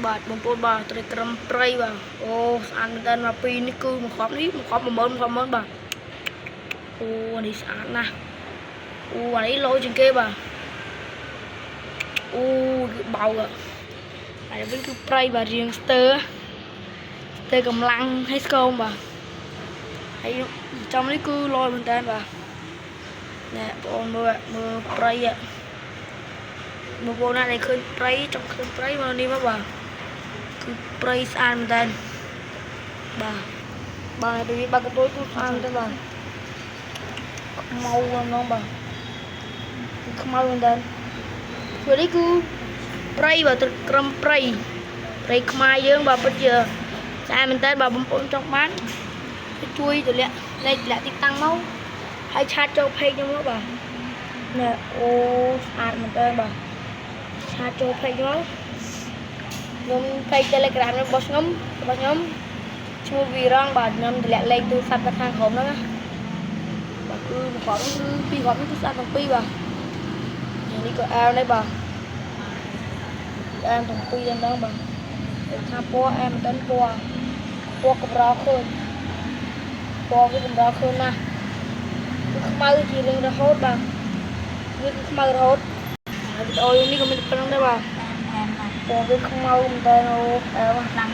បាទបងប្អូនបាទត្រីក្រំព្រៃបាទអូស្អាតមែនតើមកពីនេះគឺមកខប់នេះមកខប់10000បាទអូនេះស្អាតណាស់អូអានេះលោជាងគេបាទអូគឺបៅអានេះវិញគឺព្រៃបាទរៀងស្ទើកម្លាំងឲ្យស្គមបាទហើយចំនេះគឺលោមែនតើបាទណែបងប្អូនមើលព្រៃបងប្អូនណាដែលឃើញព្រៃចង់ឃើញព្រៃមកនេះមកបាទគឺព្រៃស្អាតមែនតើបាទពីបាក់កតុយគឺស្អាតមែនតើបាទខ្មៅហ្មងបាទគឺខ្មៅមែនតើព្រោះនេះគឺព្រៃបាទទឹកក្រំព្រៃខ្មែរយើងបាទពិតជាស្អាតមែនតើបាទបងប្អូនចង់បានជួយទម្លាក់លេខទីតាំងមកហើយឆាតចូលเพจខ្ញុំមកបាទណែអូស្អាតមែនតើបាទឆាតចូលเพจមកខ្ញុំเพจ Telegram របស់ខ្ញុំឈ្មោះវីរងបាទខ្ញុំទម្លាក់លេខទូរស័ព្ទទៅខាងក្រោមហ្នឹងណាបាទគឺប្រកបគឺពីរកនេះគឺស្អាតទាំងពីរបាទនេះក៏អែមដែរបាទអែមទាំងពីរហ្នឹងបាទថាពណ៌អែមមែនតើពណ៌កម្រឃើញពណ៌វាកម្រឃើញណាស់គឺខ្មៅជារៀងរហូតបាទវាគឺខ្មៅរហូតហើយវីដេអូនេះក៏មានប៉ុណ្្នឹងដែរបាទពណ៌វាខ្មៅមែនតើអូអែមខ្លាំង